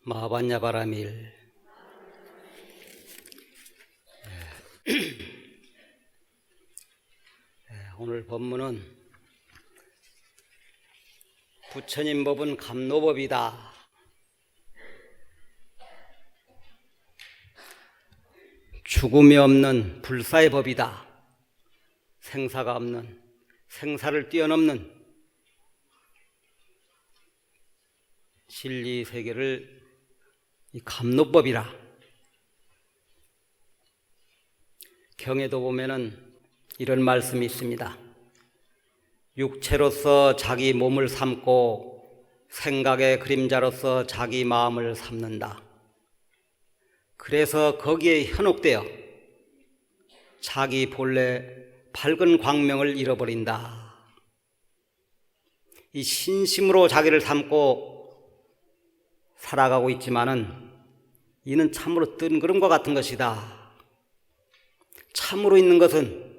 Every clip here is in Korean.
마반야바라밀. 오늘 법문은 부처님 법은 감노법이다. 죽음이 없는 불사의 법이다. 생사가 없는, 생사를 뛰어넘는 진리 세계를 이 감노법이라. 경에도 보면은 이런 말씀이 있습니다. 육체로서 자기 몸을 삼고 생각의 그림자로서 자기 마음을 삼는다. 그래서 거기에 현혹되어 자기 본래 밝은 광명을 잃어버린다. 이 신심으로 자기를 삼고 살아가고 있지만은 이는 참으로 뜬구름과 같은 것이다. 참으로 있는 것은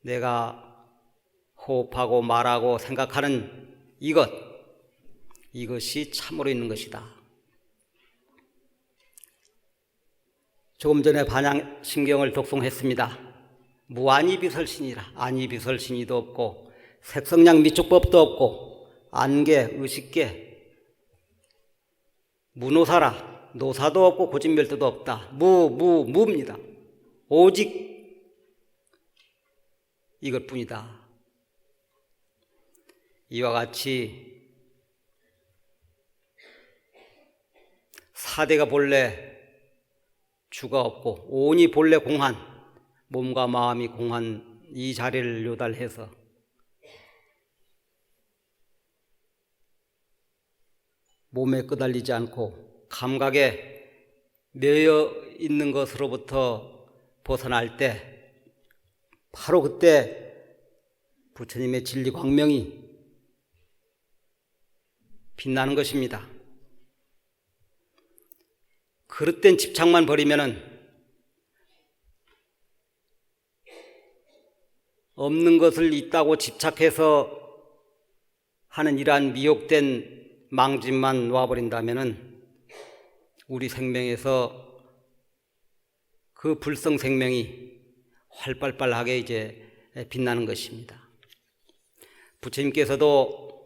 내가 호흡하고 말하고 생각하는 이것이 참으로 있는 것이다. 조금 전에 반야심경을 독송했습니다. 무안이비설신이라. 안이비설신이도 없고 색성량 미축법도 없고 안계, 의식계, 무노사라. 노사도 없고 고진멸도도 없다. 무입니다. 오직 이것뿐이다. 이와 같이 사대가 본래 주가 없고 온이 본래 공한, 몸과 마음이 공한 이 자리를 요달해서 몸에 끄달리지 않고 감각에 매여 있는 것으로부터 벗어날 때 바로 그때 부처님의 진리 광명이 빛나는 것입니다. 그릇된 집착만 버리면은 없는 것을 있다고 집착해서 하는 이러한 미혹된 망진만 놓아버린다면은 우리 생명에서 그 불성 생명이 활발하게 이제 빛나는 것입니다. 부처님께서도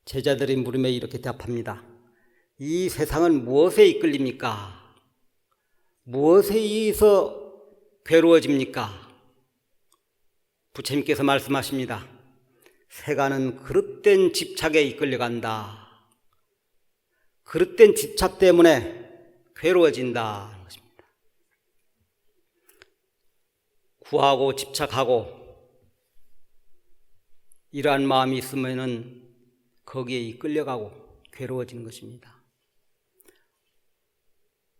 제자들이 물음에 이렇게 답합니다. 이 세상은 무엇에 이끌립니까? 무엇에 의해서 괴로워집니까? 부처님께서 말씀하십니다. 세간은 그릇된 집착에 이끌려간다. 그릇된 집착 때문에 괴로워진다. 구하고 집착하고 이러한 마음이 있으면은 거기에 이끌려가고 괴로워지는 것입니다.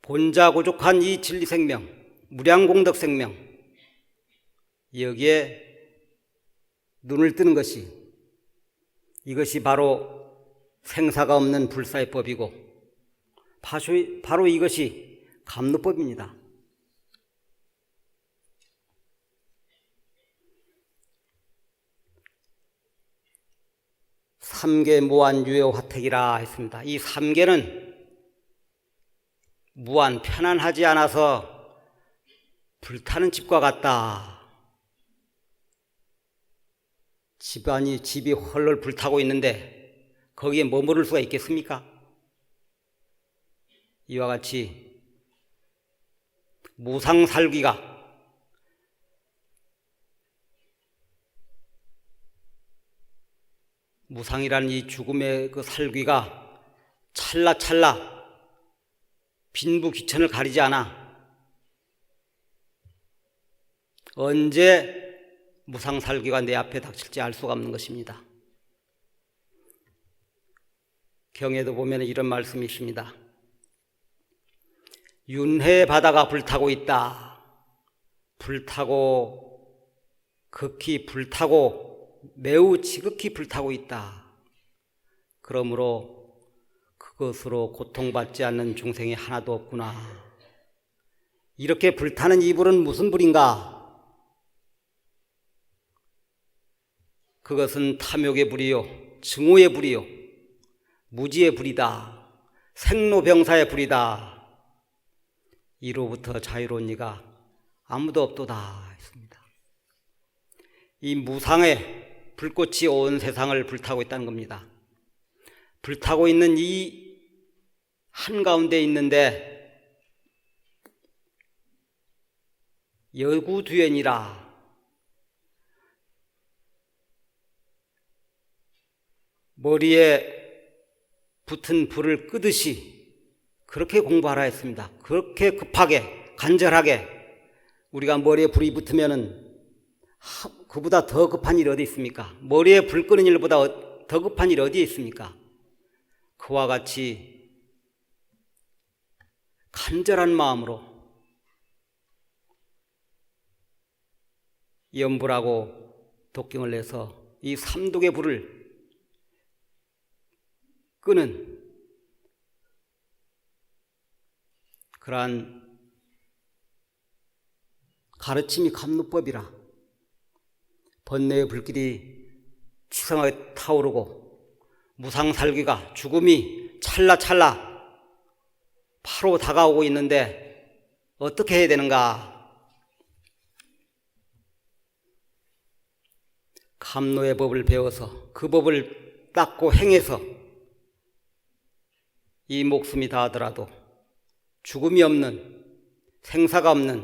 본자고족한 이 진리생명, 무량공덕생명, 여기에 눈을 뜨는 이것이 바로 생사가 없는 불사의 법이고 바로 이것이 감노법입니다. 삼계 무한 유효 화택이라 했습니다. 이 삼계는 무한 편안하지 않아서 불타는 집과 같다. 집이 헐헐 불타고 있는데 거기에 머무를 수가 있겠습니까? 이와 같이 무상살귀가 무상이라는 이 죽음의 그 살귀가 찰나찰나 빈부귀천을 가리지 않아 언제 무상살귀가 내 앞에 닥칠지 알 수가 없는 것입니다. 경에도 보면 이런 말씀이 있습니다. 윤회 바다가 불타고 있다. 불타고 극히 불타고 매우 지극히 불타고 있다. 그러므로 그것으로 고통받지 않는 중생이 하나도 없구나. 이렇게 불타는 이 불은 무슨 불인가? 그것은 탐욕의 불이요, 증오의 불이요, 무지의 불이다, 생로병사의 불이다. 이로부터 자유로운 이가 아무도 없도다 했습니다. 이 무상의 불꽃이 온 세상을 불타고 있다는 겁니다. 불타고 있는 이 한가운데 있는데 여구두연이라, 머리에 붙은 불을 끄듯이 그렇게 공부하라 했습니다. 그렇게 급하게 간절하게 우리가 머리에 불이 붙으면은 그보다 더 급한 일이 어디 있습니까? 머리에 불 끄는 일보다 더 급한 일이 어디에 있습니까? 그와 같이 간절한 마음으로 염불하고 독경을 내서 이 삼독의 불을 끄는 그러한 가르침이 감로법이라. 번뇌의 불길이 치성하게 타오르고 무상살귀가, 죽음이 찰나찰나 바로 다가오고 있는데 어떻게 해야 되는가? 감노의 법을 배워서 그 법을 닦고 행해서 이 목숨이 다하더라도 죽음이 없는, 생사가 없는,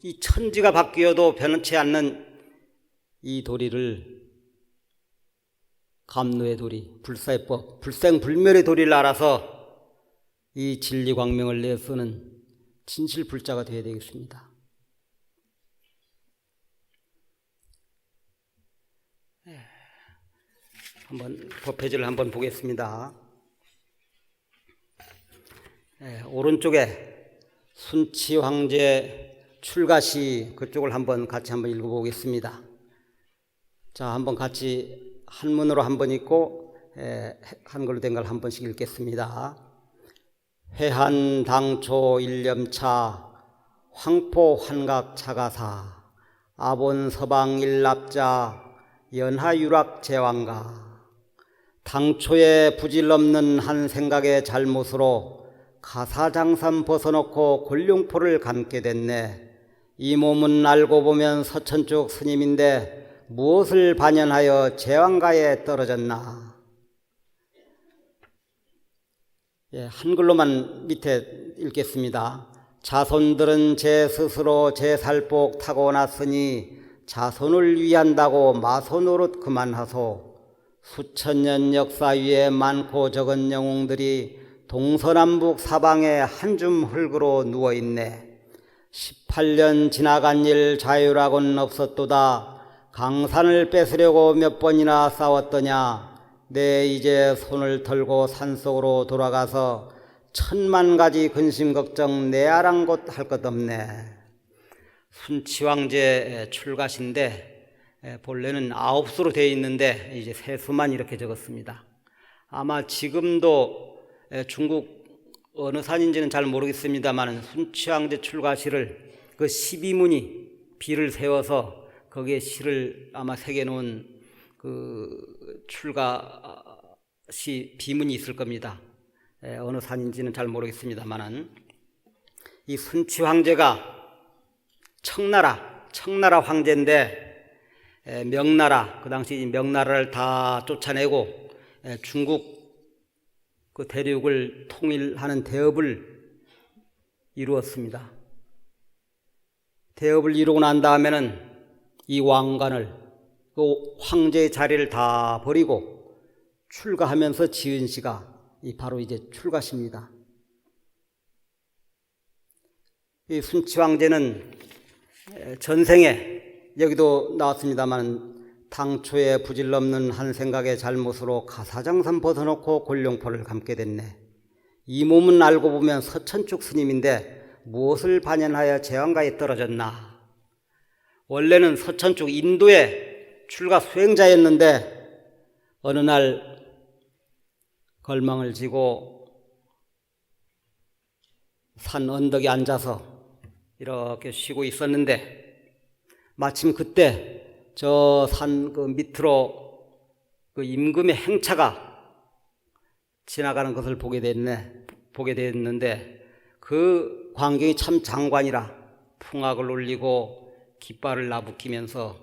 이 천지가 바뀌어도 변치 않는 이 도리를, 감노의 도리, 불사의법, 불생불멸의 도리를 알아서 이 진리광명을 내쓰는 진실불자가 되어야 되겠습니다. 한번 법회지를 한번 보겠습니다. 오른쪽에 순치 황제 출가시 그쪽을 같이 한번 읽어보겠습니다. 자, 한번 같이 한문으로 한번 읽고 한글로 된 걸 한 번씩 읽겠습니다. 회한 당초 일념차 황포 환각 차가사 아본 서방 일납자 연하유락 제왕가. 당초에 부질없는 한 생각의 잘못으로 가사장삼 벗어놓고 골룡포를 감게 됐네. 이 몸은 알고 보면 서천쪽 스님인데 무엇을 반연하여 제왕가에 떨어졌나. 한글로만 밑에 읽겠습니다. 자손들은 제 스스로 제 살복 타고났으니 자손을 위한다고 마소 노릇 그만하소. 수천 년 역사 위에 많고 적은 영웅들이 동서남북 사방에 한줌 흙으로 누워있네. 18년 지나간 일 자유라고는 없었도다. 강산을 뺏으려고 몇 번이나 싸웠더냐. 내 이제 손을 털고 산속으로 돌아가서 천만 가지 근심 걱정 내 아랑곳 할 것 없네. 순치왕제 출가시인데 본래는 9수로 되어 있는데 이제 3수만 이렇게 적었습니다. 아마 지금도 중국 어느 산인지는 잘 모르겠습니다만 순치왕제 출가시를 그 12문이 비를 세워서 거기에 시를 아마 새겨놓은 그 출가시 비문이 있을 겁니다. 어느 산인지는 잘 모르겠습니다만 이 순치황제가 청나라 황제인데 명나라, 그 당시 명나라를 다 쫓아내고 중국 그 대륙을 통일하는 대업을 이루었습니다. 대업을 이루고 난 다음에는 이 왕관을, 그 황제의 자리를 다 버리고 출가하면서 지은 시가 바로 이제 출가시입니다. 이 순치황제는 전생에 여기도 나왔습니다만 당초에 부질없는 한 생각의 잘못으로 가사장삼 벗어놓고 골룡포를 감게 됐네. 이 몸은 알고 보면 서천쪽 스님인데 무엇을 반연하여 제왕가에 떨어졌나. 원래는 서천쪽 인도의 출가 수행자였는데 어느 날 걸망을 지고 산 언덕에 앉아서 이렇게 쉬고 있었는데 마침 그때 저 산 그 밑으로 그 임금의 행차가 지나가는 것을 보게 됐는데 그 광경이 참 장관이라 풍악을 울리고 깃발을 나부끼면서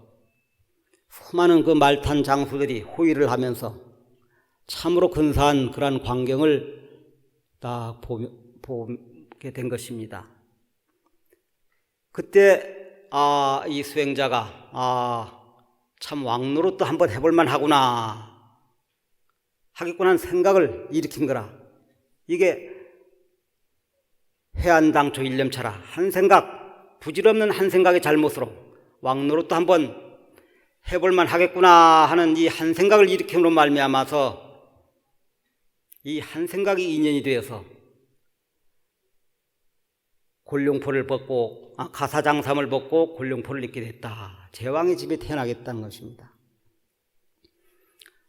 수많은 그 말탄 장수들이 호위를 하면서 참으로 근사한 그러한 광경을 딱 보게 된 것입니다. 그때 이 수행자가 참 왕노릇도 한번 해볼만 하구나 하겠구나 하는 생각을 일으킨 거라. 이게 해안당초 일념차라. 한 생각, 부질없는 한 생각의 잘못으로 왕노릇도 한번 해볼만 하겠구나 하는 이 한 생각을 일으킴으로 말미암아서 이 한 생각이 인연이 되어서 곤룡포를 벗고 가사장삼을 벗고 곤룡포를 입게 됐다. 제왕의 집에 태어나겠다는 것입니다.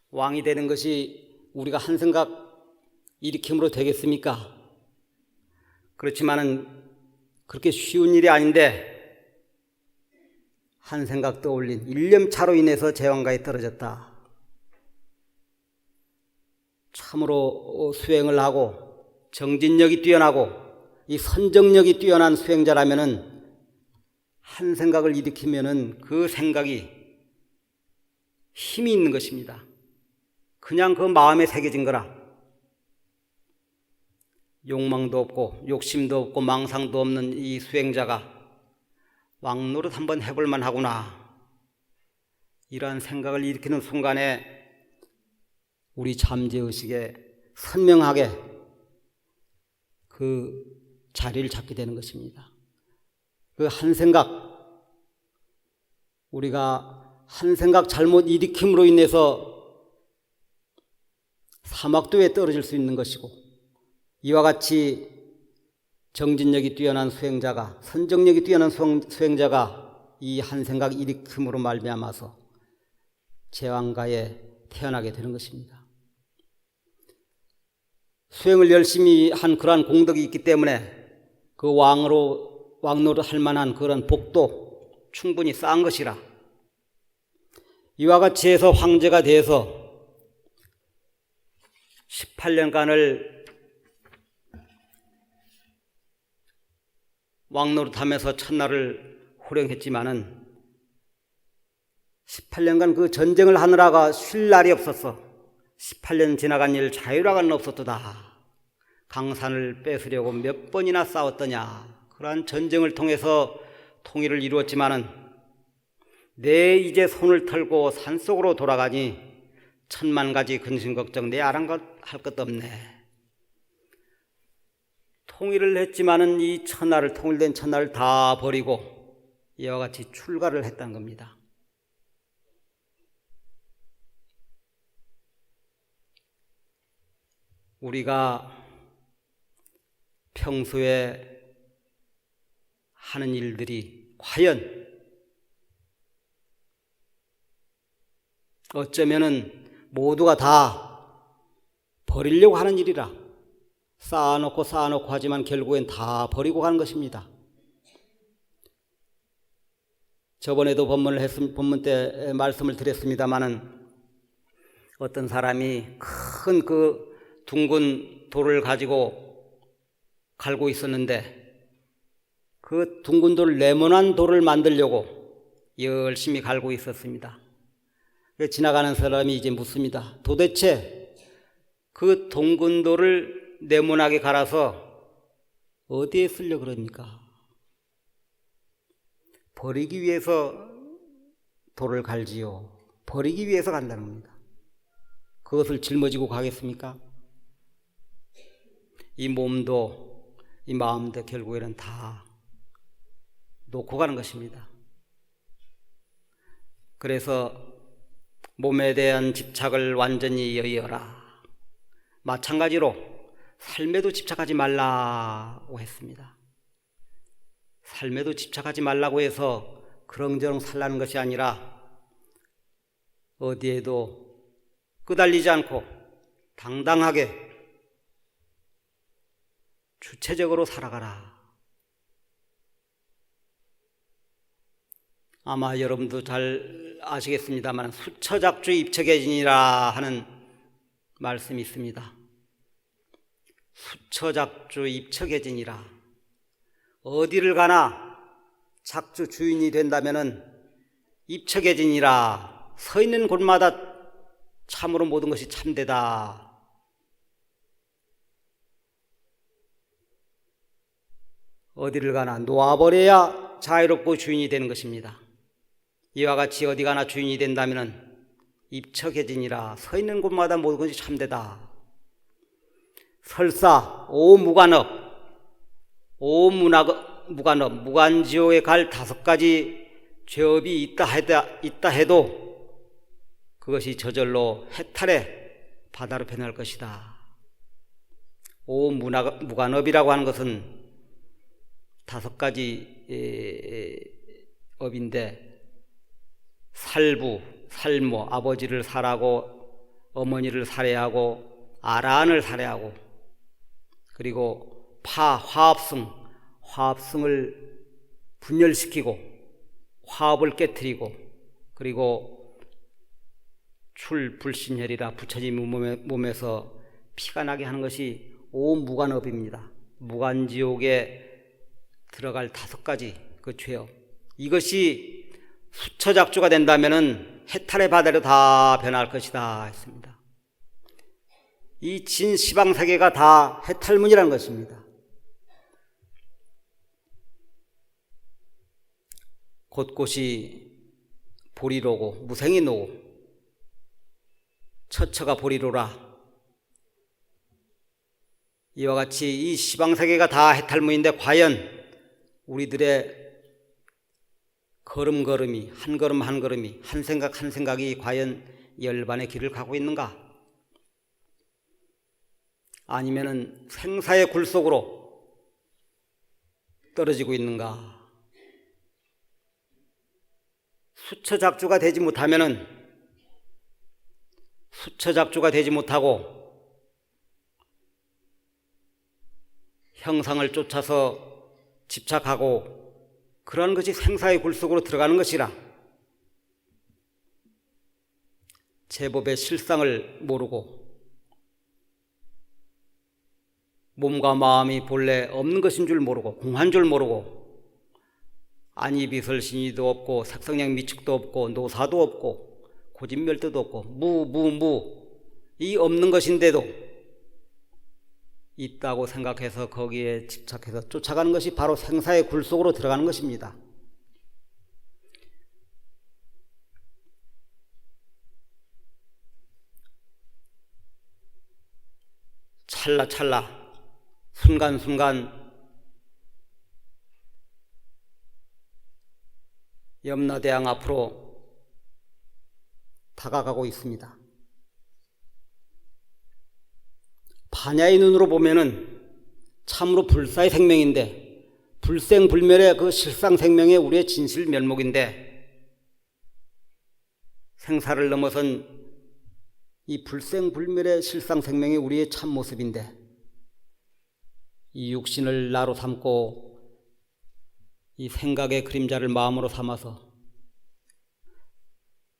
왕이 되는 것이 우리가 한 생각 일으킴으로 되겠습니까? 그렇지만은 그렇게 쉬운 일이 아닌데 한 생각 떠올린 일념차로 인해서 제왕가에 떨어졌다. 참으로 수행을 하고 정진력이 뛰어나고 이 선정력이 뛰어난 수행자라면은 한 생각을 일으키면은 그 생각이 힘이 있는 것입니다. 그냥 그 마음에 새겨진 거라. 욕망도 없고 욕심도 없고 망상도 없는 이 수행자가 왕노릇 한번 해볼만 하구나 이러한 생각을 일으키는 순간에 우리 잠재의식에 선명하게 그 자리를 잡게 되는 것입니다. 그 한 생각, 우리가 한 생각 잘못 일으킴으로 인해서 사막도에 떨어질 수 있는 것이고, 이와 같이 정진력이 뛰어난 수행자가, 선정력이 뛰어난 수행자가 이 한 생각 일으킴으로 말미암아서 제왕가에 태어나게 되는 것입니다. 수행을 열심히 한 그러한 공덕이 있기 때문에 그 왕노릇 할 만한 그런 복도 충분히 쌓은 것이라. 이와 같이 해서 황제가 돼서 18년간을 왕노릇하면서 첫날을 호령했지만은 18년간 그 전쟁을 하느라가 쉴 날이 없었어. 18년 지나간 일 자유라고는 없었도다. 강산을 뺏으려고 몇 번이나 싸웠더냐. 그러한 전쟁을 통해서 통일을 이루었지만은 내 이제 손을 털고 산속으로 돌아가니 천만 가지 근심 걱정 내 아랑할 것도 없네. 통일을 했지만은 이 천하를, 통일된 천하를 다 버리고 이와 같이 출가를 했다는 겁니다. 우리가 평소에 하는 일들이 과연 어쩌면은 모두가 다 버리려고 하는 일이라 쌓아놓고 하지만 결국엔 다 버리고 가는 것입니다. 저번에도 본문 때 말씀을 드렸습니다마는 어떤 사람이 큰 그 둥근 돌을 가지고 갈고 있었는데 그 둥근 돌을 네모난 돌을 만들려고 열심히 갈고 있었습니다. 지나가는 사람이 이제 묻습니다. 도대체 그 둥근 돌을 네모나게 갈아서 어디에 쓰려고 그럽니까? 버리기 위해서 돌을 갈지요. 버리기 위해서 간다는 겁니다. 그것을 짊어지고 가겠습니까? 이 몸도 이 마음도 결국에는 다 놓고 가는 것입니다. 그래서 몸에 대한 집착을 완전히 여의어라. 마찬가지로 삶에도 집착하지 말라고 했습니다. 삶에도 집착하지 말라고 해서 그렁저렁 살라는 것이 아니라 어디에도 끄달리지 않고 당당하게 주체적으로 살아가라. 아마 여러분도 잘 아시겠습니다만 수처작주 입처계진이라 하는 말씀이 있습니다. 수처작주 입처계진이라, 어디를 가나 작주 주인이 된다면은 입처계진이라, 서 있는 곳마다 참으로 모든 것이 참되다. 어디를 가나 놓아버려야 자유롭고 주인이 되는 것입니다. 이와 같이 어디 가나 주인이 된다면 입처계진이라, 서 있는 곳마다 모든 것이 참되다. 설사 오무관업, 무관업, 무간지옥에 갈 5가지 죄업이 있다 해도 그것이 저절로 해탈의 바다로 변할 것이다. 무관업이라고 하는 것은 5가지 업인데, 살모, 아버지를 살하고 어머니를 살해하고 아란을 살해하고, 그리고 화합승을 분열시키고 화합을 깨뜨리고, 그리고 불신혈이라 부처님 몸에서 피가 나게 하는 것이 오무관업입니다. 무간지옥에 들어갈 5가지 그 죄업, 이것이 수처작주가 된다면은 해탈의 바다로 다 변할 것이다 했습니다. 이 진시방세계가 다 해탈문이라는 것입니다. 곳곳이 보리로고 무생이 노고 처처가 보리로라. 이와 같이 이 시방세계가 다 해탈문인데 과연 우리들의 걸음걸음이, 한 걸음 한 걸음이, 한 생각 한 생각이 과연 열반의 길을 가고 있는가? 아니면은 생사의 굴 속으로 떨어지고 있는가? 수처작주가 되지 못하고 형상을 쫓아서 집착하고 그런 것이 생사의 굴 속으로 들어가는 것이라, 제법의 실상을 모르고 몸과 마음이 본래 없는 것인 줄 모르고 공한 줄 모르고 안이비설신이도 없고 색성량 미축도 없고 노사도 없고 고진멸도도 없고 이 없는 것인데도 있다고 생각해서 거기에 집착해서 쫓아가는 것이 바로 생사의 굴 속으로 들어가는 것입니다. 찰나찰나, 순간순간 염라대왕 앞으로 다가가고 있습니다. 반야의 눈으로 보면은 참으로 불사의 생명인데, 불생불멸의 그 실상생명의 우리의 진실면목인데, 생사를 넘어선 이 불생불멸의 실상생명이 우리의 참모습인데, 이 육신을 나로 삼고 이 생각의 그림자를 마음으로 삼아서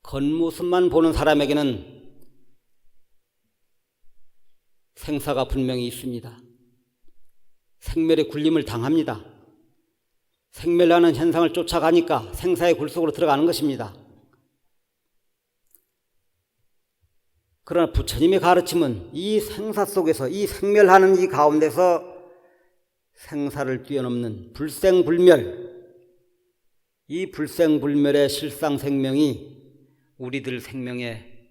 겉모습만 보는 사람에게는 생사가 분명히 있습니다. 생멸의 굴림을 당합니다. 생멸하는 현상을 쫓아가니까 생사의 굴 속으로 들어가는 것입니다. 그러나 부처님의 가르침은 이 생사 속에서, 이 생멸하는 이 가운데서 생사를 뛰어넘는 불생불멸, 이 불생불멸의 실상생명이 우리들 생명에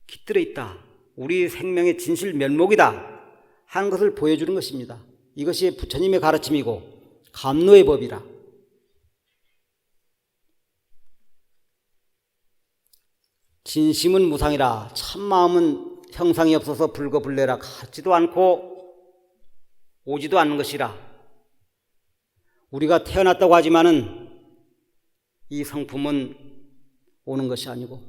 깃들어 있다, 우리 생명의 진실 면목이다 하는 것을 보여주는 것입니다. 이것이 부처님의 가르침이고 감노의 법이라. 진심은 무상이라, 참마음은 형상이 없어서 불거불례라, 같지도 않고 오지도 않는 것이라. 우리가 태어났다고 하지만은 이 성품은 오는 것이 아니고,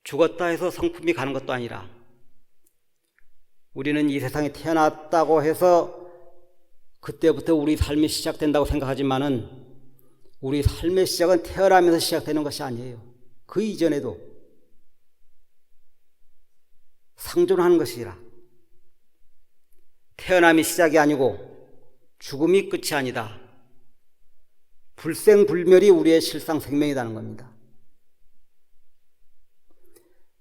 죽었다 해서 성품이 가는 것도 아니라, 우리는 이 세상에 태어났다고 해서 그때부터 우리 삶이 시작된다고 생각하지만은 우리 삶의 시작은 태어나면서 시작되는 것이 아니에요. 그 이전에도 상존하는 것이라. 태어남이 시작이 아니고 죽음이 끝이 아니다. 불생불멸이 우리의 실상 생명이라는 겁니다.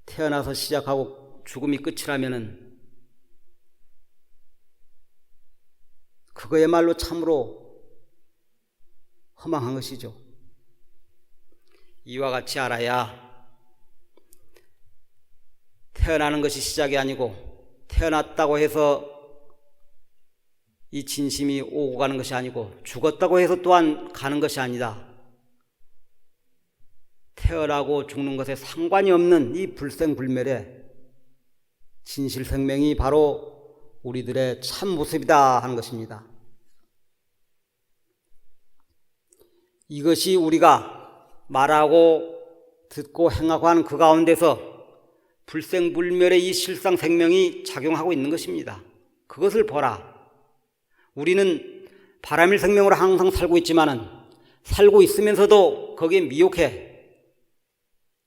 태어나서 시작하고 죽음이 끝이라면은 그거야말로 참으로 허망한 것이죠. 이와 같이 알아야 태어나는 것이 시작이 아니고 태어났다고 해서 이 진심이 오고 가는 것이 아니고 죽었다고 해서 또한 가는 것이 아니다. 태어나고 죽는 것에 상관이 없는 이 불생불멸의 진실생명이 바로 우리들의 참 모습이다 하는 것입니다. 이것이 우리가 말하고 듣고 행하고 하는 그 가운데서 불생불멸의 이 실상생명이 작용하고 있는 것입니다. 그것을 보라. 우리는 바람일 생명으로 항상 살고 있지만은 살고 있으면서도 거기에 미혹해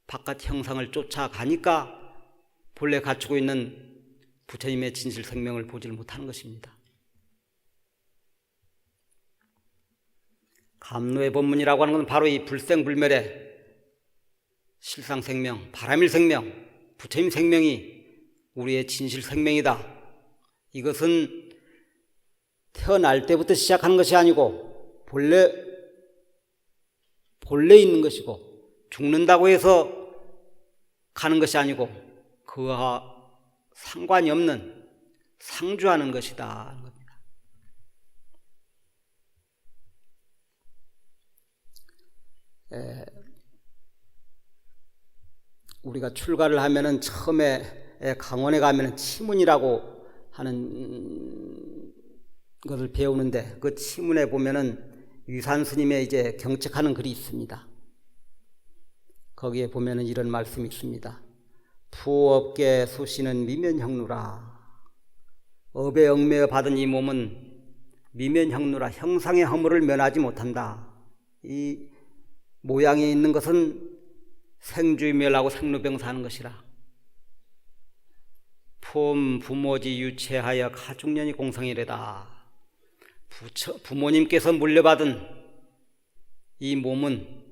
바깥 형상을 쫓아가니까 본래 갖추고 있는 부처님의 진실 생명을 보지를 못하는 것입니다. 감로의 법문이라고 하는 것은 바로 이 불생불멸의 실상생명, 바람일 생명, 부처님 생명이 우리의 진실 생명이다. 이것은 태어날 때부터 시작하는 것이 아니고 본래 있는 것이고 죽는다고 해서 가는 것이 아니고 그와 상관이 없는 상주하는 것이다. 우리가 출가를 하면은 처음에 강원에 가면은 치문이라고 하는 것을 배우는데 그 치문에 보면은 위산 스님의 이제 경책하는 글이 있습니다. 거기에 보면은 이런 말씀이 있습니다. 부업계 수시는 미면형루라. 업에 얽매여 받은 이 몸은 미면형루라. 형상의 허물을 면하지 못한다. 이 모양이 있는 것은 생주멸하고 생로병사하는 것이라. 폼 부모지 유체하여 가중년이 공성이래다. 부모님께서 물려받은 이 몸은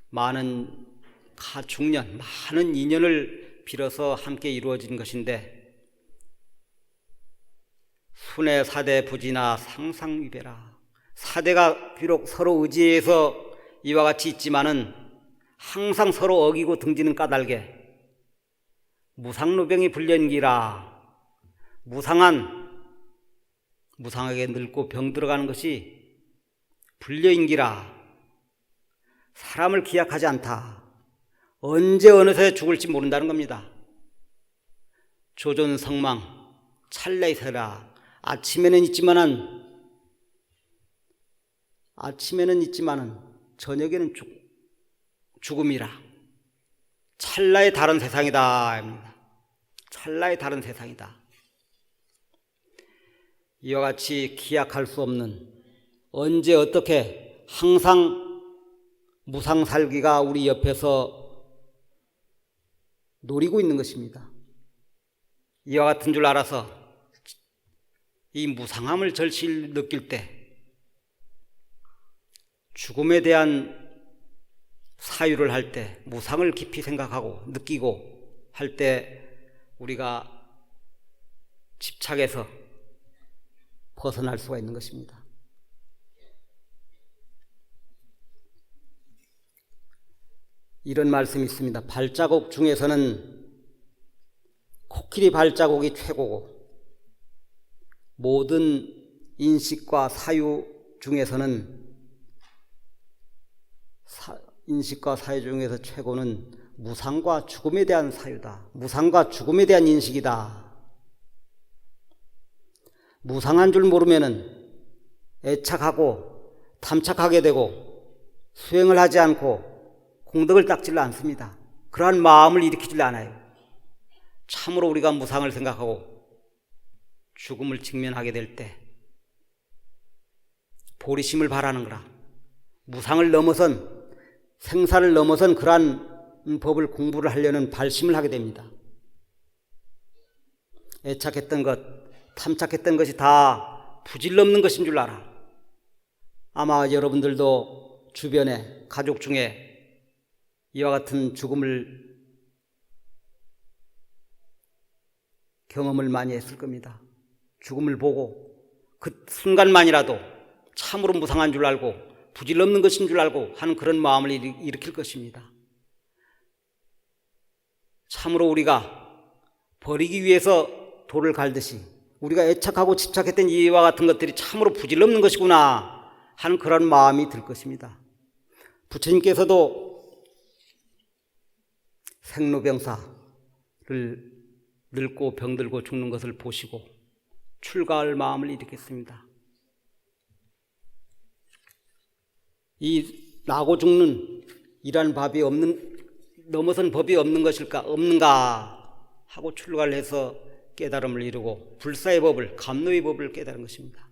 많은 가중년, 많은 인연을 빌어서 함께 이루어진 것인데 순회 사대 부지나 상상위배라. 사대가 비록 서로 의지해서 이와 같이 있지만은 항상 서로 어기고 등지는 까닭에 무상노병이 불련기라. 무상하게 늙고 병 들어가는 것이 불려인기라. 사람을 기약하지 않다. 언제 어느새 죽을지 모른다는 겁니다. 조존성망 찰나이세라. 아침에는 있지만은 저녁에는 죽음이라. 찰나의 다른 세상이다. 찰나의 다른 세상이다. 이와 같이 기약할 수 없는, 언제 어떻게 항상 무상 살기가 우리 옆에서 노리고 있는 것입니다. 이와 같은 줄 알아서 이 무상함을 절실 느낄 때 죽음에 대한 사유를 할 때, 무상을 깊이 생각하고 느끼고 할 때 우리가 집착해서 벗어날 수가 있는 것입니다. 이런 말씀이 있습니다. 발자국 중에서는 코끼리 발자국이 최고고 모든 인식과 사유 중에서는 최고는 무상과 죽음에 대한 사유다. 무상과 죽음에 대한 인식이다. 무상한 줄 모르면은 애착하고 탐착하게 되고 수행을 하지 않고 공덕을 닦지를 않습니다. 그러한 마음을 일으키질 않아요. 참으로 우리가 무상을 생각하고 죽음을 직면하게 될 때 보리심을 바라는 거라. 무상을 넘어선, 생사를 넘어선 그러한 법을 공부를 하려는 발심을 하게 됩니다. 애착했던 것, 탐착했던 것이 다 부질없는 것인 줄 알아. 아마 여러분들도 주변에 가족 중에 이와 같은 죽음을 경험을 많이 했을 겁니다. 죽음을 보고 그 순간만이라도 참으로 무상한 줄 알고 부질없는 것인 줄 알고 하는 그런 마음을 일으킬 것입니다. 참으로 우리가 버리기 위해서 돌을 갈듯이 우리가 애착하고 집착했던 이와 같은 것들이 참으로 부질없는 것이구나 하는 그런 마음이 들 것입니다. 부처님께서도 생로병사를 늙고 병들고 죽는 것을 보시고 출가할 마음을 일으켰습니다. 이 나고 죽는 이란 법이 넘어선 법이 없는가 하고 출가를 해서 깨달음을 이루고 불사의 법을, 감노의 법을 깨달은 것입니다.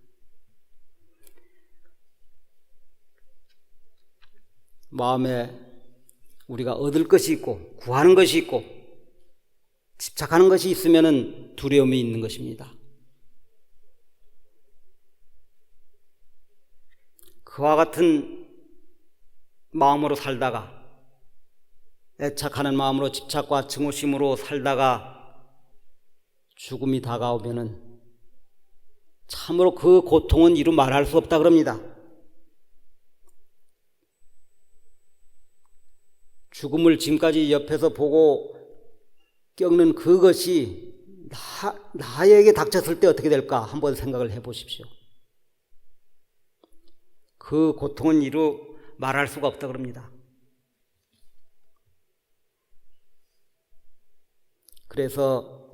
마음에 우리가 얻을 것이 있고 구하는 것이 있고 집착하는 것이 있으면 두려움이 있는 것입니다. 그와 같은 마음으로 살다가 애착하는 마음으로 집착과 증오심으로 살다가 죽음이 다가오면은 참으로 그 고통은 이루 말할 수 없다 그럽니다. 죽음을 지금까지 옆에서 보고 겪는 그것이 나에게 닥쳤을 때 어떻게 될까 한번 생각을 해보십시오. 그 고통은 이루 말할 수가 없다 그럽니다. 그래서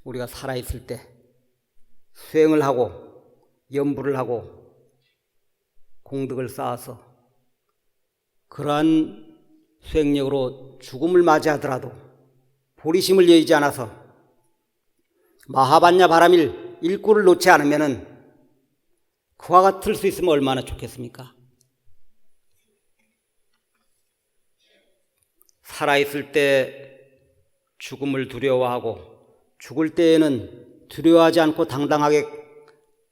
우리가 살아있을 때 수행을 하고 염불을 하고 공덕을 쌓아서 그러한 수행력으로 죽음을 맞이하더라도 보리심을 여의지 않아서 마하반야 바라밀 일구를 놓지 않으면은 그와 같을 수 있으면 얼마나 좋겠습니까? 살아있을 때 죽음을 두려워하고 죽을 때에는 두려워하지 않고 당당하게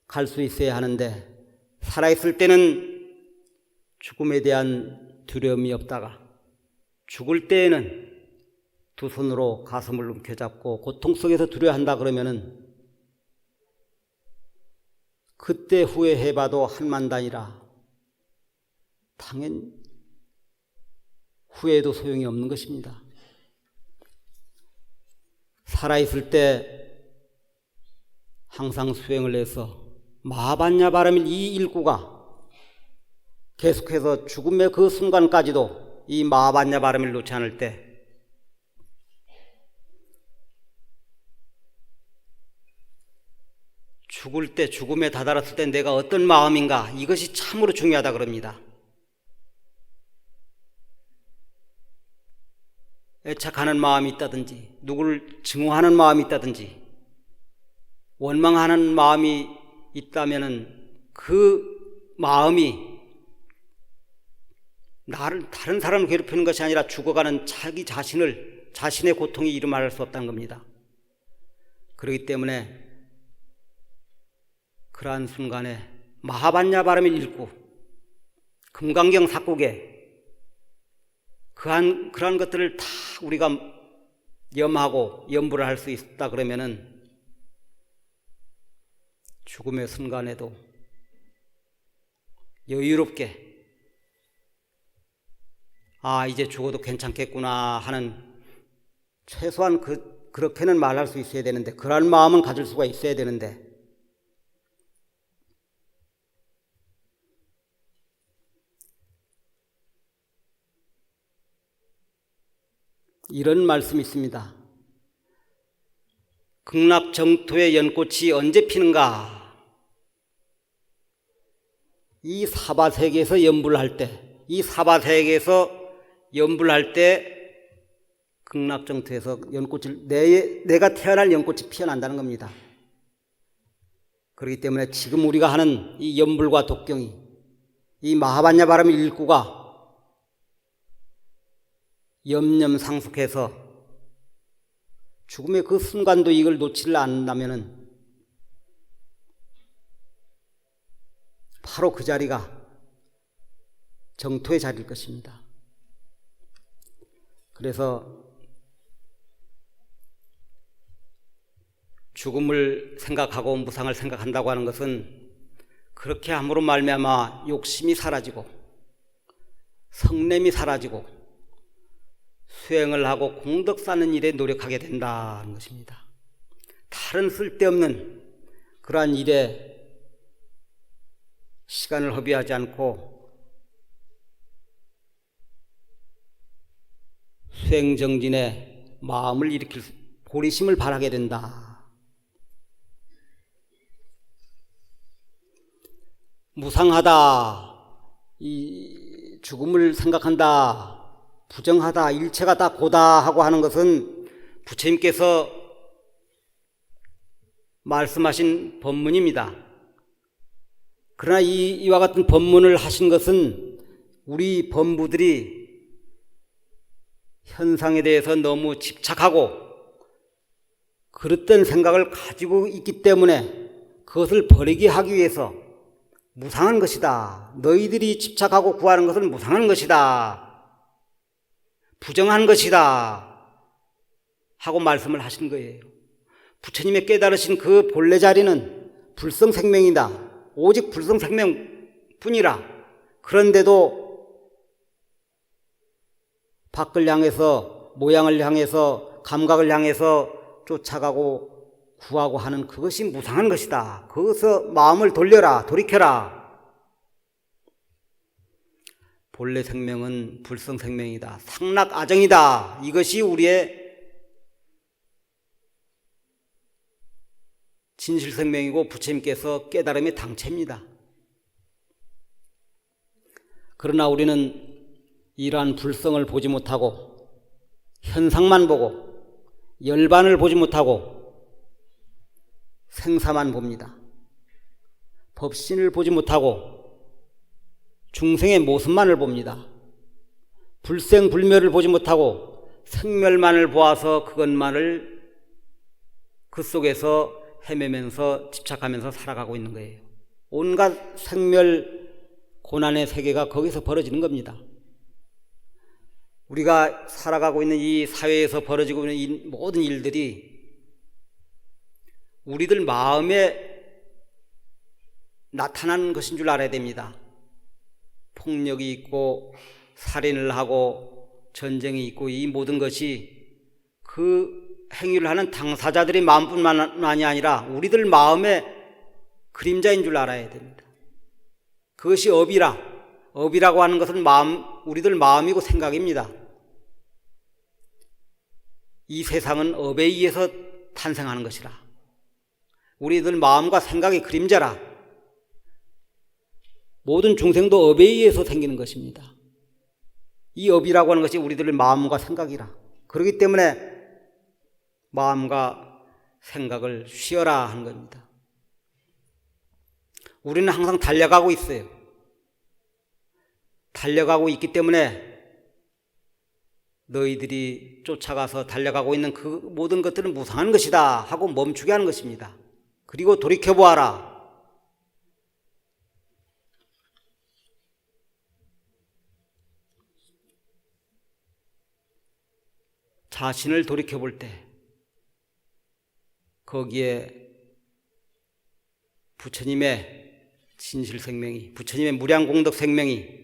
갈 수 있어야 하는데 살아있을 때는 죽음에 대한 두려움이 없다가 죽을 때에는 두 손으로 가슴을 움켜잡고 고통 속에서 두려워한다 그러면은 그때 후회해봐도 한만단이라 당연 후회해도 소용이 없는 것입니다. 살아있을 때 항상 수행을 해서 마하반야 바라밀 이 일구가 계속해서 죽음의 그 순간까지도 이 마하반야 바라밀을 놓지 않을 때 죽을 때 죽음에 다다랐을 때 내가 어떤 마음인가 이것이 참으로 중요하다 그럽니다. 애착하는 마음이 있다든지 누구를 증오하는 마음이 있다든지 원망하는 마음이 있다면은 그 마음이 나를 다른 사람을 괴롭히는 것이 아니라 죽어가는 자기 자신의 고통이 이루 말할 수 없다는 겁니다. 그렇기 때문에 그러한 순간에 마하반야 바라밀 일구 금강경 삭국에 그러한 것들을 다 우리가 염하고 염불을 할 수 있다 그러면은 죽음의 순간에도 여유롭게 이제 죽어도 괜찮겠구나 하는 최소한 그렇게는 말할 수 있어야 되는데 그러한 마음은 가질 수가 있어야 되는데 이런 말씀이 있습니다. 극락정토의 연꽃이 언제 피는가? 이 사바세계에서 연불할 때, 이 사바세계에서 연불할 때 극락정토에서 연꽃을 내가 태어날 연꽃이 피어난다는 겁니다. 그렇기 때문에 지금 우리가 하는 이 염불과 독경이, 이 마하반야바람 일구가 염념상숙해서 죽음의 그 순간도 이걸 놓치지 않는다면 바로 그 자리가 정토의 자리일 것입니다. 그래서 죽음을 생각하고 무상을 생각한다고 하는 것은 그렇게 함으로 말미암아 욕심이 사라지고 성냄이 사라지고 수행을 하고 공덕 쌓는 일에 노력하게 된다는 것입니다. 다른 쓸데없는 그러한 일에 시간을 허비하지 않고 수행정진에 마음을 일으킬 보리심을 발하게 된다. 무상하다, 이 죽음을 생각한다, 부정하다, 일체가 다 고다 하고 하는 것은 부처님께서 말씀하신 법문입니다. 그러나 이와 같은 법문을 하신 것은 우리 범부들이 현상에 대해서 너무 집착하고 그릇된 생각을 가지고 있기 때문에 그것을 버리게 하기 위해서 무상한 것이다, 너희들이 집착하고 구하는 것은 무상한 것이다, 부정한 것이다 하고 말씀을 하신 거예요. 부처님의 깨달으신 그 본래 자리는 불성생명이다, 오직 불성생명뿐이라. 그런데도 밖을 향해서, 모양을 향해서, 감각을 향해서 쫓아가고 구하고 하는 그것이 무상한 것이다. 거기서 마음을 돌려라, 돌이켜라. 본래 생명은 불성생명이다, 상락아정이다. 이것이 우리의 진실생명이고 부처님께서 깨달음의 당체입니다. 그러나 우리는 이러한 불성을 보지 못하고 현상만 보고 열반을 보지 못하고 생사만 봅니다. 법신을 보지 못하고 중생의 모습만을 봅니다. 불생불멸을 보지 못하고 생멸만을 보아서 그것만을 그 속에서 헤매면서 집착하면서 살아가고 있는 거예요. 온갖 생멸 고난의 세계가 거기서 벌어지는 겁니다. 우리가 살아가고 있는 이 사회에서 벌어지고 있는 이 모든 일들이 우리들 마음에 나타나는 것인 줄 알아야 됩니다. 폭력이 있고 살인을 하고 전쟁이 있고 이 모든 것이 그 행위를 하는 당사자들의 마음뿐만이 아니라 우리들 마음의 그림자인 줄 알아야 됩니다. 그것이 업이라고 하는 것은 우리들 마음이고 생각입니다. 이 세상은 업에 의해서 탄생하는 것이라. 우리들 마음과 생각의 그림자라. 모든 중생도 업에 의해서 생기는 것입니다. 이 업이라고 하는 것이 우리들의 마음과 생각이라. 그렇기 때문에 마음과 생각을 쉬어라 하는 겁니다. 우리는 항상 달려가고 있어요. 달려가고 있기 때문에 너희들이 쫓아가서 달려가고 있는 그 모든 것들은 무상한 것이다 하고 멈추게 하는 것입니다. 그리고 돌이켜보아라. 자신을 돌이켜볼 때 거기에 부처님의 진실생명이, 부처님의 무량공덕생명이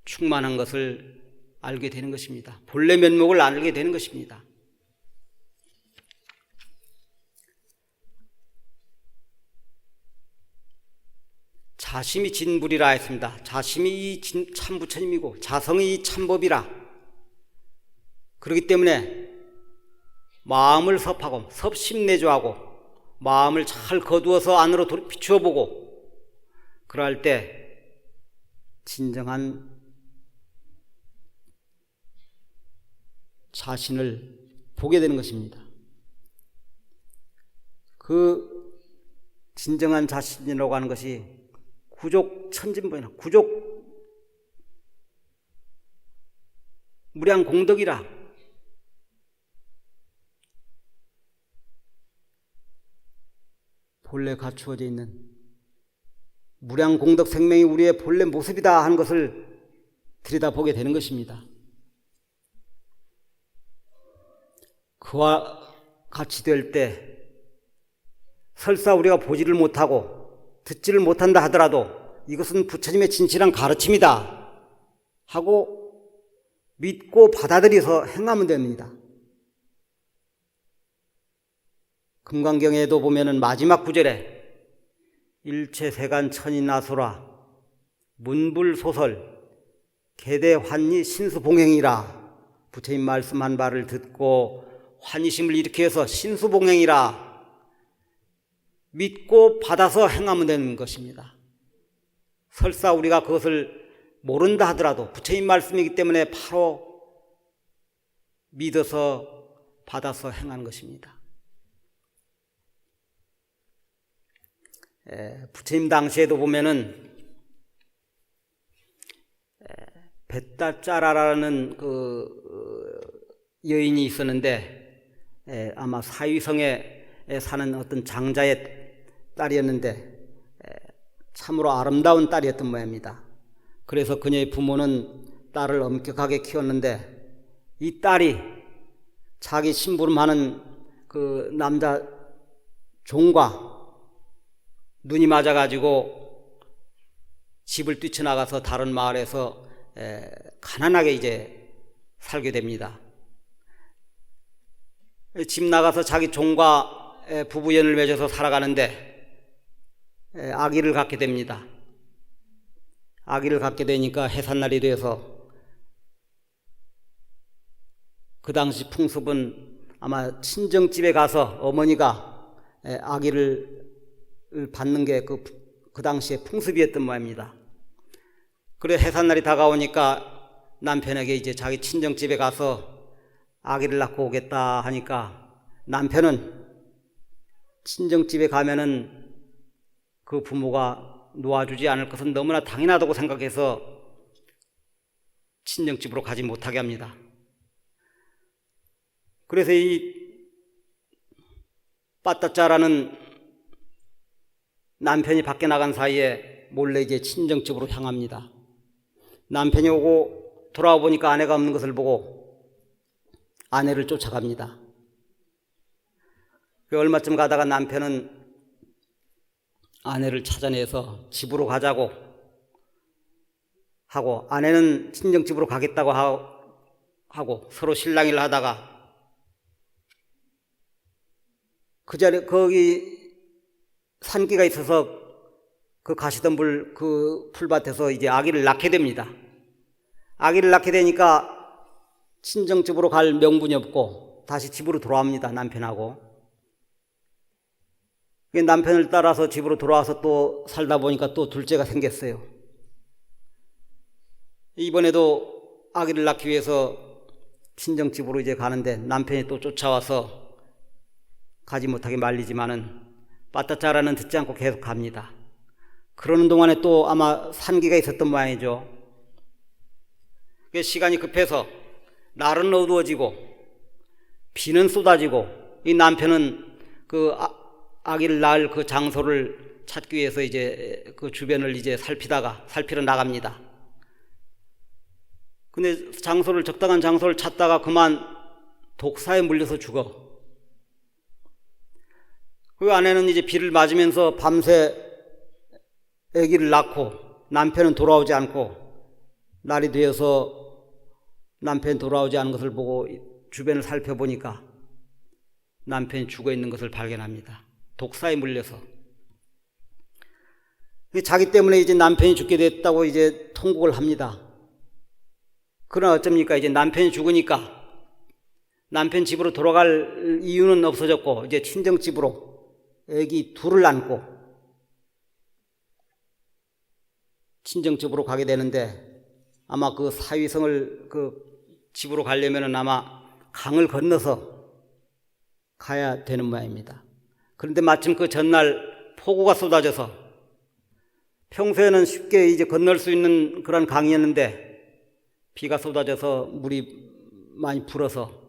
충만한 것을 알게 되는 것입니다. 본래 면목을 알게 되는 것입니다. 자심이 진불이라 했습니다. 자심이 이 참부처님이고 자성이 이 참법이라. 그렇기 때문에 마음을 섭하고 섭심내조하고 마음을 잘 거두어서 안으로 비추어보고 그럴 때 진정한 자신을 보게 되는 것입니다. 그 진정한 자신이라고 하는 것이 구족 천진보이나 구족 무량 공덕이라. 본래 갖추어져 있는 무량 공덕 생명이 우리의 본래 모습이다 하는 것을 들여다보게 되는 것입니다. 그와 같이 될 때 설사 우리가 보지를 못하고 듣지를 못한다 하더라도 이것은 부처님의 진실한 가르침이다 하고 믿고 받아들여서 행하면 됩니다. 금강경에도 보면은 마지막 구절에 일체세간 천인나소라 문불소설 개대환희 신수봉행이라, 부처님 말씀한 바를 듣고 환희심을 일으켜서 신수봉행이라 믿고 받아서 행하면 되는 것입니다. 설사 우리가 그것을 모른다 하더라도 부처님 말씀이기 때문에 바로 믿어서 받아서 행하는 것입니다. 부처님 당시에도 보면은 벳다짜라라는 그 여인이 있었는데 아마 사위성에 사는 어떤 장자의 딸이었는데 참으로 아름다운 딸이었던 모양입니다. 그래서 그녀의 부모는 딸을 엄격하게 키웠는데 이 딸이 자기 심부름하는 그 남자 종과 눈이 맞아가지고 집을 뛰쳐나가서 다른 마을에서 가난하게 이제 살게 됩니다. 집 나가서 자기 종과 부부연을 맺어서 살아가는데 아기를 갖게 됩니다. 아기를 갖게 되니까 해산날이 돼서 그 당시 풍습은 아마 친정집에 가서 어머니가 아기를 받는 게 그 당시에 풍습이었던 모양입니다. 그래 해산날이 다가오니까 남편에게 이제 자기 친정집에 가서 아기를 낳고 오겠다 하니까 남편은 친정집에 가면은 그 부모가 놓아주지 않을 것은 너무나 당연하다고 생각해서 친정집으로 가지 못하게 합니다. 그래서 이 빠따짜라는 남편이 밖에 나간 사이에 몰래 이제 친정집으로 향합니다. 남편이 오고 돌아와 보니까 아내가 없는 것을 보고 아내를 쫓아갑니다. 얼마쯤 가다가 남편은 아내를 찾아내서 집으로 가자고 하고 아내는 친정집으로 가겠다고 하고 서로 실랑이를 하다가 그 자리에 거기 산기가 있어서 그 가시덤불 그 풀밭에서 이제 아기를 낳게 됩니다. 아기를 낳게 되니까 친정집으로 갈 명분이 없고 다시 집으로 돌아옵니다. 남편하고. 남편을 따라서 집으로 돌아와서 또 살다 보니까 또 둘째가 생겼어요. 이번에도 아기를 낳기 위해서 친정집으로 이제 가는데 남편이 또 쫓아와서 가지 못하게 말리지만은 빠따짜라는 듣지 않고 계속 갑니다. 그러는 동안에 또 아마 산기가 있었던 모양이죠. 시간이 급해서 날은 어두워지고 비는 쏟아지고 이 남편은 그 아기를 낳을 그 장소를 찾기 위해서 이제 그 주변을 이제 살피러 나갑니다. 근데 적당한 장소를 찾다가 그만 독사에 물려서 죽어. 그 아내는 이제 비를 맞으면서 밤새 아기를 낳고 남편은 돌아오지 않고 날이 되어서 남편이 돌아오지 않은 것을 보고 주변을 살펴보니까 남편이 죽어 있는 것을 발견합니다. 독사에 물려서. 자기 때문에 이제 남편이 죽게 됐다고 이제 통곡을 합니다. 그러나 어쩝니까? 이제 남편이 죽으니까 남편 집으로 돌아갈 이유는 없어졌고 이제 친정집으로 아기 둘을 안고 친정집으로 가게 되는데 아마 그 사위성을 그 집으로 가려면은 아마 강을 건너서 가야 되는 모양입니다. 그런데 마침 그 전날 폭우가 쏟아져서 평소에는 쉽게 이제 건널 수 있는 그런 강이었는데 비가 쏟아져서 물이 많이 불어서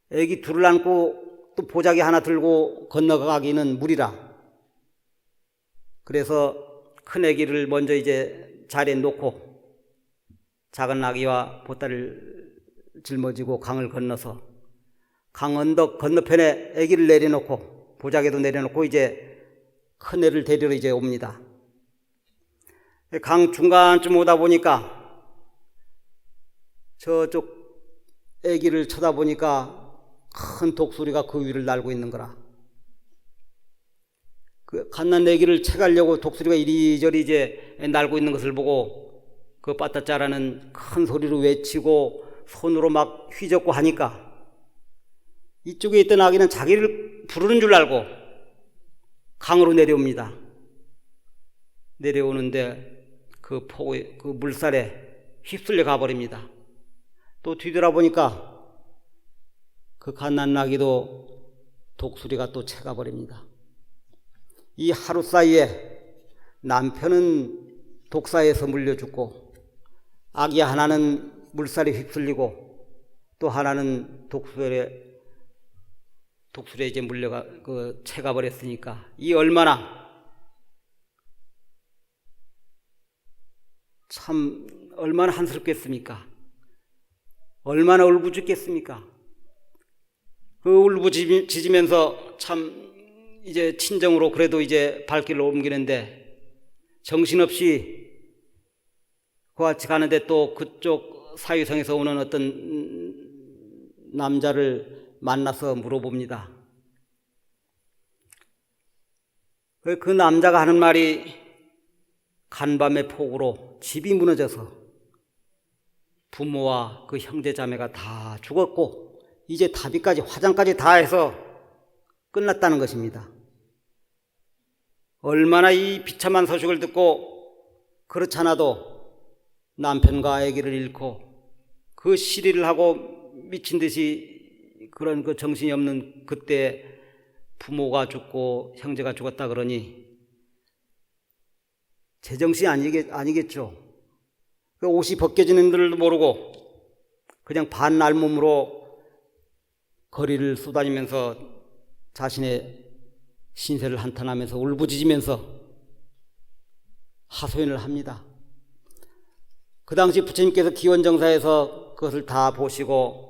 애기 둘을 안고 또 보자기 하나 들고 건너가기는 무리라. 그래서 큰 애기를 먼저 이제 자리에 놓고 작은 아기와 보따리를 짊어지고 강을 건너서 강 언덕 건너편에 아기를 내려놓고 보자기도 내려놓고 이제 큰 애를 데리러 이제 옵니다. 강 중간쯤 오다 보니까 저쪽 아기를 쳐다보니까 큰 독수리가 그 위를 날고 있는 거라. 그 갓난 아기를 채가려고 독수리가 이리저리 이제 날고 있는 것을 보고 그 빠따짜라는 큰 소리로 외치고 손으로 막 휘젓고 하니까 이쪽에 있던 아기는 자기를 부르는 줄 알고 강으로 내려옵니다. 내려오는데 그 폭우, 그 물살에 휩쓸려 가버립니다. 또 뒤돌아보니까 그 갓난 아기도 독수리가 또 채가버립니다. 이 하루 사이에 남편은 독사에서 물려 죽고 아기 하나는 물살에 휩쓸리고 또 하나는 독수리에 이제 물려가 채가 버렸으니까 이 얼마나 한스럽겠습니까? 얼마나 울부짖겠습니까? 그 울부짖으면서 참 이제 친정으로 그래도 이제 발길을 옮기는데 정신없이 그같이 가는데 또 그쪽 사유성에서 오는 어떤 남자를 만나서 물어봅니다. 그 남자가 하는 말이 간밤의 폭우로 집이 무너져서 부모와 그 형제 자매가 다 죽었고 이제 다비까지 화장까지 다 해서 끝났다는 것입니다. 얼마나 이 비참한 소식을 듣고 그렇잖아도 남편과 아기를 잃고 그 시리를 하고 미친 듯이 그런 그 정신이 없는 그때 부모가 죽고 형제가 죽었다 그러니 제정신이 아니겠죠. 그 옷이 벗겨지는 줄도 모르고 그냥 반날몸으로 거리를 쏘다니면서 자신의 신세를 한탄하면서 울부짖으면서 하소연을 합니다. 그 당시 부처님께서 기원정사에서 그것을 다 보시고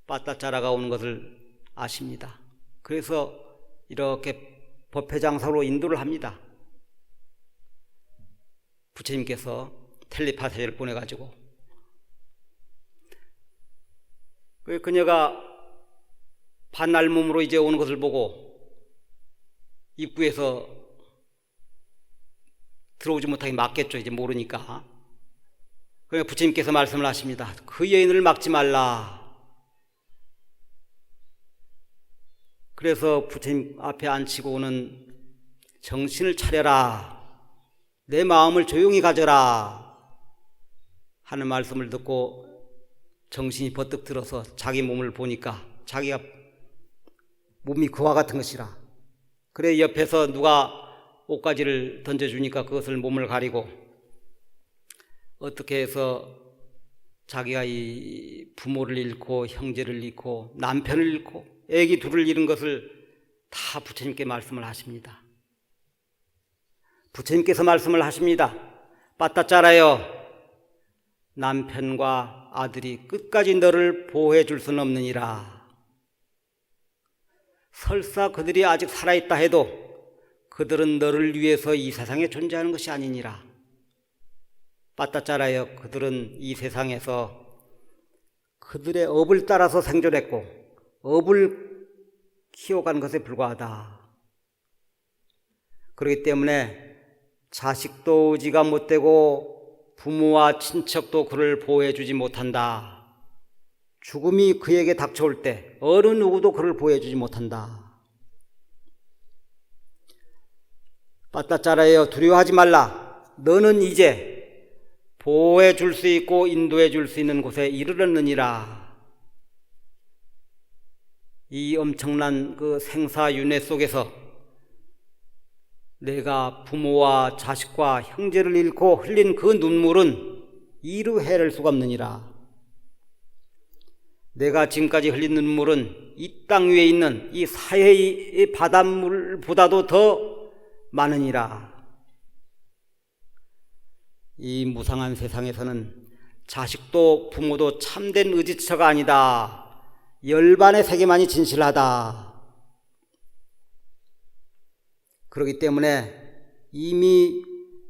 빠따짜라가 오는 것을 아십니다. 그래서 이렇게 법회장사로 인도를 합니다. 부처님께서 텔레파시를 보내가지고 그녀가 반날몸으로 이제 오는 것을 보고 입구에서 들어오지 못하게 막겠죠. 이제 모르니까. 그러니까 부처님께서 말씀을 하십니다. 그 여인을 막지 말라. 그래서 부처님 앞에 앉히고는 정신을 차려라. 내 마음을 조용히 가져라. 하는 말씀을 듣고 정신이 버뜩 들어서 자기 몸을 보니까 자기가 몸이 그와 같은 것이라. 그래 옆에서 누가 옷가지를 던져주니까 그것을 몸을 가리고 어떻게 해서 자기가 이 부모를 잃고 형제를 잃고 남편을 잃고 애기 둘을 잃은 것을 다 부처님께 말씀을 하십니다. 부처님께서 말씀을 하십니다. 빠따짜라여, 남편과 아들이 끝까지 너를 보호해 줄 수는 없느니라. 설사 그들이 아직 살아있다 해도 그들은 너를 위해서 이 세상에 존재하는 것이 아니니라. 빠따짜라여, 그들은 이 세상에서 그들의 업을 따라서 생존했고 업을 키워간 것에 불과하다. 그렇기 때문에 자식도 의지가 못되고 부모와 친척도 그를 보호해주지 못한다. 죽음이 그에게 닥쳐올 때 어느 누구도 그를 보호해주지 못한다. 빠따짜라여, 두려워하지 말라. 너는 이제 보호해 줄 수 있고 인도해 줄 수 있는 곳에 이르렀느니라. 이 엄청난 그 생사윤회 속에서 내가 부모와 자식과 형제를 잃고 흘린 그 눈물은 이루 헤아릴 수가 없느니라. 내가 지금까지 흘린 눈물은 이 땅 위에 있는 이 사해의 바닷물보다도 더 많으니라. 이 무상한 세상에서는 자식도 부모도 참된 의지처가 아니다. 열반의 세계만이 진실하다. 그렇기 때문에 이미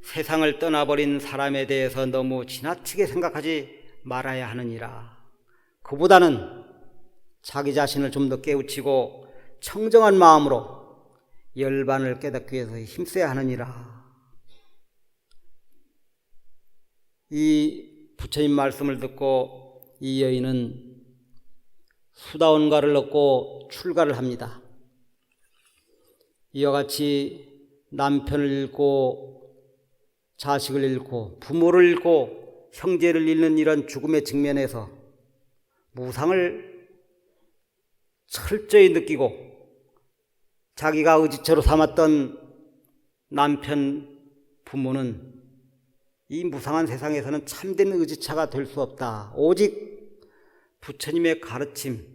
세상을 떠나버린 사람에 대해서 너무 지나치게 생각하지 말아야 하느니라. 그보다는 자기 자신을 좀 더 깨우치고 청정한 마음으로 열반을 깨닫기 위해서 힘써야 하느니라. 이 부처님 말씀을 듣고 이 여인은 수다원가를 얻고 출가를 합니다. 이와 같이 남편을 잃고 자식을 잃고 부모를 잃고 형제를 잃는 이런 죽음의 직면에서 무상을 철저히 느끼고 자기가 의지처로 삼았던 남편, 부모는 이 무상한 세상에서는 참된 의지처가 될 수 없다. 오직 부처님의 가르침,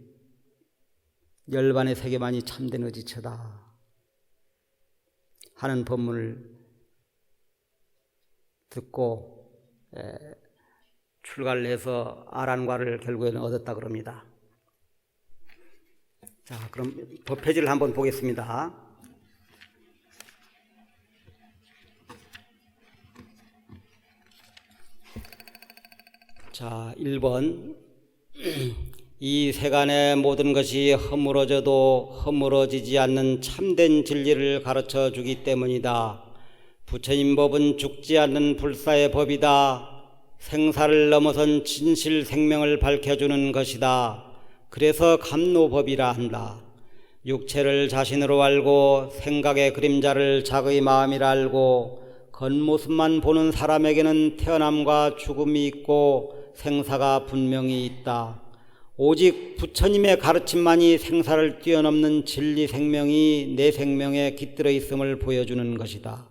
열반의 세계만이 참된 의지처다 하는 법문을 듣고 출가를 해서 아란과를 결국에는 얻었다 그럽니다. 자, 그럼 법회지를 한번 보겠습니다. 자, 1번. 이 세간의 모든 것이 허물어져도 허물어지지 않는 참된 진리를 가르쳐 주기 때문이다. 부처님 법은 죽지 않는 불사의 법이다. 생사를 넘어선 진실 생명을 밝혀주는 것이다. 그래서 감노법이라 한다. 육체를 자신으로 알고 생각의 그림자를 자기의 마음이라 알고 겉모습만 보는 사람에게는 태어남과 죽음이 있고 생사가 분명히 있다. 오직 부처님의 가르침만이 생사를 뛰어넘는 진리 생명이 내 생명에 깃들어 있음을 보여주는 것이다.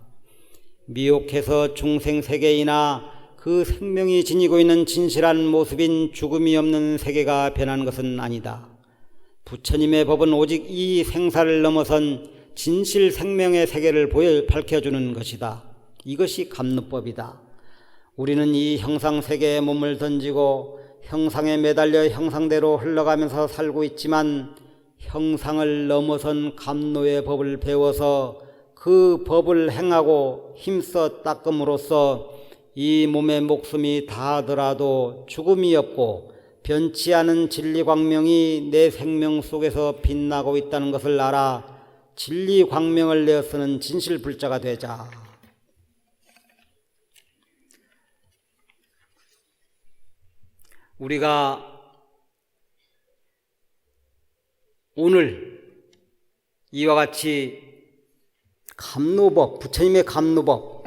미혹해서 중생세계이나 그 생명이 지니고 있는 진실한 모습인 죽음이 없는 세계가 변한 것은 아니다. 부처님의 법은 오직 이 생사를 넘어선 진실 생명의 세계를 밝혀주는 것이다. 이것이 감노법이다. 우리는 이 형상세계에 몸을 던지고 형상에 매달려 형상대로 흘러가면서 살고 있지만 형상을 넘어선 감노의 법을 배워서 그 법을 행하고 힘써 닦음으로써 이 몸의 목숨이 다하더라도 죽음이 없고 변치 않은 진리 광명이 내 생명 속에서 빛나고 있다는 것을 알아 진리 광명을 내어 쓰는 진실불자가 되자. 우리가 오늘 이와 같이 감노법, 부처님의 감노법,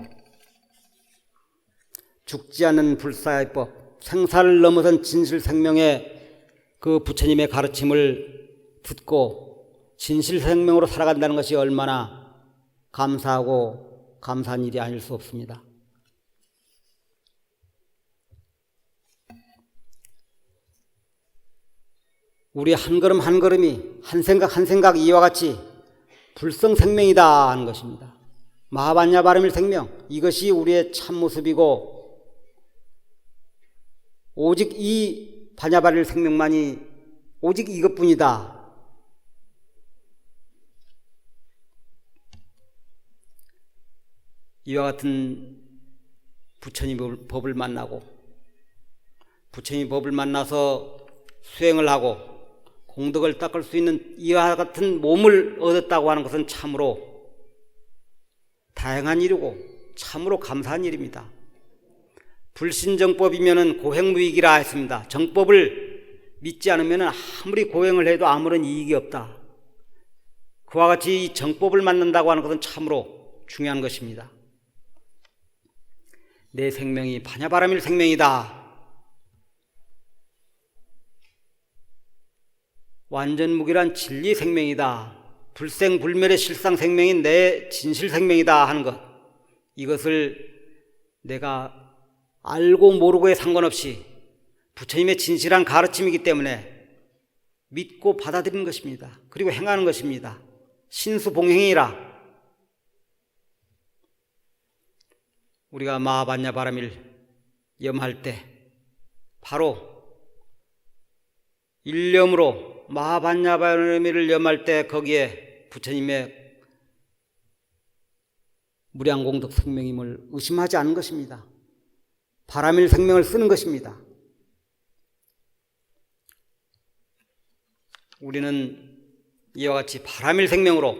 죽지 않는 불사의 법, 생사를 넘어선 진실 생명의 그 부처님의 가르침을 듣고 진실 생명으로 살아간다는 것이 얼마나 감사하고 감사한 일이 아닐 수 없습니다. 우리 한 걸음 한 걸음이 한 생각 한 생각 이와 같이 불성생명이다 하는 것입니다. 마하반야 바람일 생명, 이것이 우리의 참모습이고 오직 이 반야바릴 생명만이 오직 이것뿐이다. 이와 같은 부처님 법을 만나고 부처님 법을 만나서 수행을 하고 공덕을 닦을 수 있는 이와 같은 몸을 얻었다고 하는 것은 참으로 다행한 일이고 참으로 감사한 일입니다. 불신정법이면은 고행무익이라 했습니다. 정법을 믿지 않으면 아무리 고행을 해도 아무런 이익이 없다. 그와 같이 이 정법을 만난다고 하는 것은 참으로 중요한 것입니다. 내 생명이 반야바람일 생명이다. 완전무결한 진리 생명이다. 불생불멸의 실상 생명인 내 진실 생명이다 하는 것, 이것을 내가 알고 모르고에 상관없이 부처님의 진실한 가르침이기 때문에 믿고 받아들이는 것입니다. 그리고 행하는 것입니다. 신수봉행이라. 우리가 마하반야바라밀 염할 때 바로 일념으로 마하반야바라밀을 염할 때 거기에 부처님의 무량공덕 생명임을 의심하지 않은 것입니다. 바라밀 생명을 쓰는 것입니다. 우리는 이와 같이 바라밀 생명으로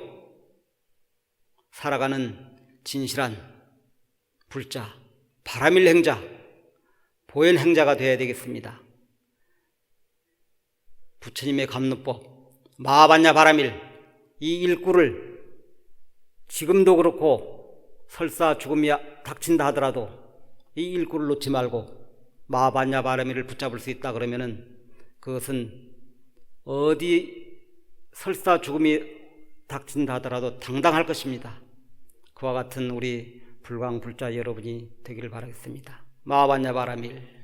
살아가는 진실한 불자, 바라밀 행자, 보현 행자가 되어야 되겠습니다. 부처님의 감로법, 마하반야 바라밀, 이 일구를 지금도 그렇고 설사 죽음이 닥친다 하더라도 이 일구를 놓지 말고 마하반야 바라밀을 붙잡을 수 있다 그러면은 그것은 어디 설사 죽음이 닥친다 하더라도 당당할 것입니다. 그와 같은 우리 불광불자 여러분이 되기를 바라겠습니다. 마하반야 바라밀.